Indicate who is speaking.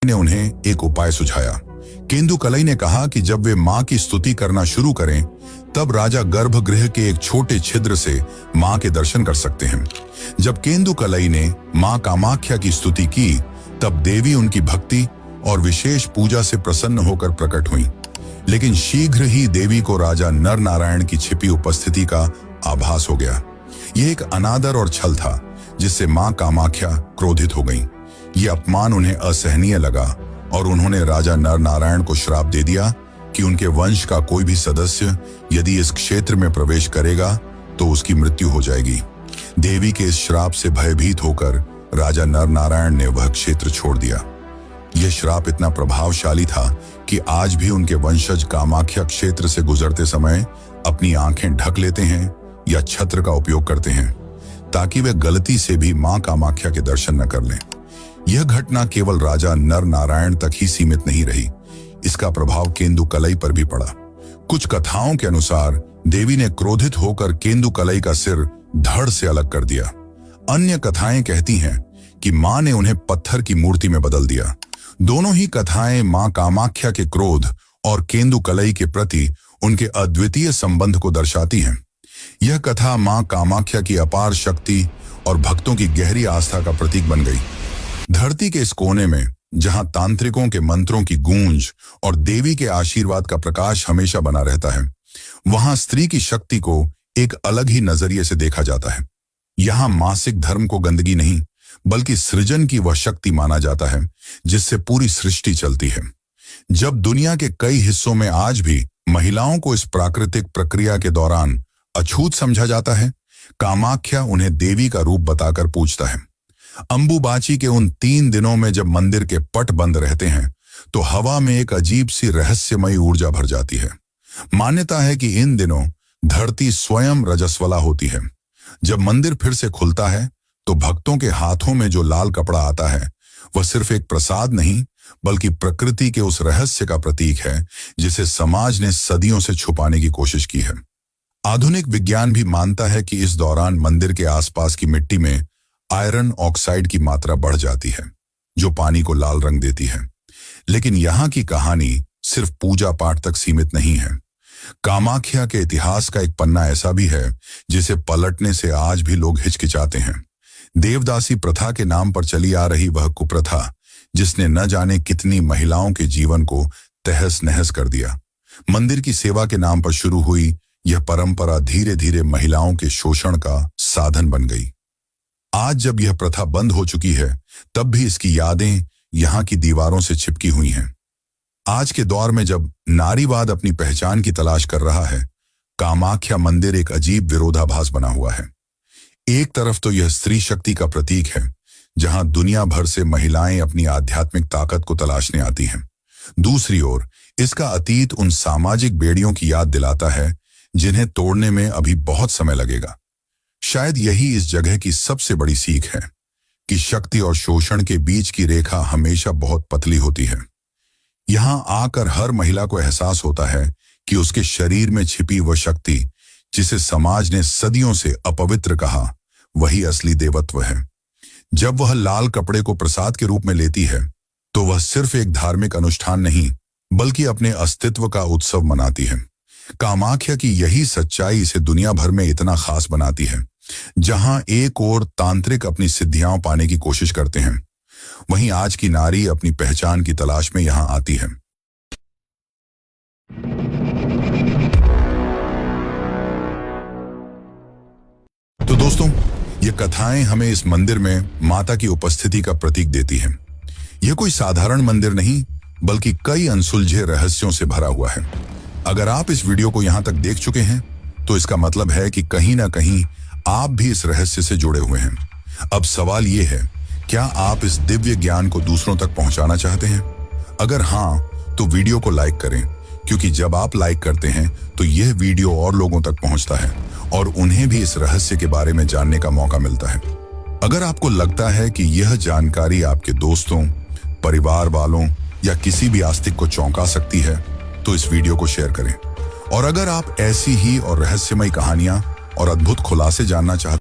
Speaker 1: ने उन्हें एक उपाय सुझाया। केंदुकलई ने कहा कि जब वे मां की स्तुति करना शुरू करें, तब राजा गर्भगृह के एक छोटे छिद्र से मां के दर्शन कर सकते हैं। जब केंदुकलई ने मां कामाख्या की स्तुति की, तब देवी उनकी भक्ति और विशेष पूजा से प्रसन्न होकर प्रकट हुई। लेकिन शीघ्र ही देवी को राजा नर नारायण की छिपी उपस्थिति का आभास हो गया। यह एक अनादर और छल था, जिससे मां कामाख्या क्रोधित हो गईं। यह अपमान उन्हें असहनीय लगा और उन्होंने राजा नर नारायण को श्राप दे दिया कि उनके वंश का कोई भी सदस्य यदि इस क्षेत्र में प्रवेश करेगा तो उसकी मृत्यु हो जाएगी। देवी के इस श्राप से भयभीत होकर राजा नर नारायण ने वह क्षेत्र छोड़ दिया। यह श्राप इतना प्रभावशाली था कि आज भी उनके वंशज कामाख्या क्षेत्र से गुजरते समय अपनी आंखें ढक लेते हैं या छत्र का उपयोग करते हैं, ताकि वे गलती से भी मां कामाख्या के दर्शन न कर लें। यह घटना केवल राजा नर नारायण तक ही सीमित नहीं रही, इसका प्रभाव केंदुकलई पर भी पड़ा। कुछ कथाओं के अनुसार देवी ने क्रोधित होकर केंदुकलई का सिर धड़ से अलग कर दिया। अन्य कथाएं कहती हैं कि मां ने उन्हें पत्थर की मूर्ति में बदल दिया। दोनों ही कथाएं मां कामाख्या के क्रोध और केंदुकलई के प्रति उनके अद्वितीय संबंध को दर्शाती हैं। यह कथा मां कामाख्या की अपार शक्ति और भक्तों की गहरी आस्था का प्रतीक बन गई। धरती के इस कोने में, जहां तांत्रिकों के मंत्रों की गूंज और देवी के आशीर्वाद का प्रकाश हमेशा बना रहता है, वहां स्त्री की शक्ति को एक अलग ही नजरिए से देखा जाता है। यहां मासिक धर्म को गंदगी नहीं, बल्कि सृजन की वह शक्ति माना जाता है जिससे पूरी सृष्टि चलती है। जब दुनिया के कई हिस्सों में आज भी महिलाओं को इस प्राकृतिक प्रक्रिया के दौरान अछूत समझा जाता है, कामाख्या उन्हें देवी का रूप बताकर पूछता है। अंबुबाची के उन 3 दिनों में जब मंदिर के पट बंद रहते हैं, तो हवा में एक अजीब सी रहस्यमयी ऊर्जा भर जाती है। मान्यता है कि इन दिनों धरती स्वयं रजस्वला होती है। जब मंदिर फिर से खुलता है, तो भक्तों के हाथों में जो लाल कपड़ा आता है, वह सिर्फ एक प्रसाद नहीं, बल्कि प्रकृति के उस रहस्य का प्रतीक है जिसे समाज ने सदियों से छुपाने की कोशिश की है। आधुनिक विज्ञान भी मानता है कि इस दौरान मंदिर के आसपास की मिट्टी में आयरन ऑक्साइड की मात्रा बढ़ जाती है, जो पानी को लाल रंग देती है। लेकिन यहाँ की कहानी सिर्फ पूजा पाठ तक सीमित नहीं है। कामाख्या के इतिहास का एक पन्ना ऐसा भी है जिसे पलटने से आज भी लोग हिचकिचाते हैं। देवदासी प्रथा के नाम पर चली आ रही वह कुप्रथा, जिसने न जाने कितनी महिलाओं के जीवन को तहस नहस कर दिया। मंदिर की सेवा के नाम पर शुरू हुई यह परंपरा धीरे धीरे महिलाओं के शोषण का साधन बन गई। आज जब यह प्रथा बंद हो चुकी है, तब भी इसकी यादें यहाँ की दीवारों से चिपकी हुई हैं। आज के दौर में जब नारीवाद अपनी पहचान की तलाश कर रहा है, कामाख्या मंदिर एक अजीब विरोधाभास बना हुआ है। एक तरफ तो यह स्त्री शक्ति का प्रतीक है, जहां दुनिया भर से महिलाएं अपनी आध्यात्मिक ताकत को तलाशने आती हैं। दूसरी ओर इसका अतीत उन सामाजिक बेड़ियों की याद दिलाता है जिन्हें तोड़ने में अभी बहुत समय लगेगा। शायद यही इस जगह की सबसे बड़ी सीख है कि शक्ति और शोषण के बीच की रेखा हमेशा बहुत पतली होती है। यहां आकर हर महिला को एहसास होता है कि उसके शरीर में छिपी वह शक्ति, जिसे समाज ने सदियों से अपवित्र कहा, वही असली देवत्व है। जब वह लाल कपड़े को प्रसाद के रूप में लेती है, तो वह सिर्फ एक धार्मिक अनुष्ठान नहीं, बल्कि अपने अस्तित्व का उत्सव मनाती है। कामाख्या की यही सच्चाई इसे दुनिया भर में इतना खास बनाती है। जहां एक ओर तांत्रिक अपनी सिद्धियां पाने की कोशिश करते हैं, वहीं आज की नारी अपनी पहचान की तलाश में यहां आती है। तो दोस्तों, ये कथाएं हमें इस मंदिर में माता की उपस्थिति का प्रतीक देती हैं। यह कोई साधारण मंदिर नहीं, बल्कि कई अनसुलझे रहस्यों से भरा हुआ है। अगर आप इस वीडियो को यहां तक देख चुके हैं, तो इसका मतलब है कि कहीं ना कहीं आप भी इस रहस्य से जुड़े हुए हैं। अब सवाल ये है, क्या आप इस दिव्य ज्ञान को दूसरों तक पहुंचाना चाहते हैं? अगर हाँ, तो वीडियो को लाइक करें, क्योंकि जब आप लाइक करते हैं तो यह वीडियो और लोगों तक पहुंचता है और उन्हें भी इस रहस्य के बारे में जानने का मौका मिलता है। अगर आपको लगता है कि यह जानकारी आपके दोस्तों, परिवार वालों या किसी भी आस्तिक को चौंका सकती है, तो इस वीडियो को शेयर करें। और अगर आप ऐसी ही और रहस्यमयी कहानियां और अद्भुत खुलासे जानना चाहते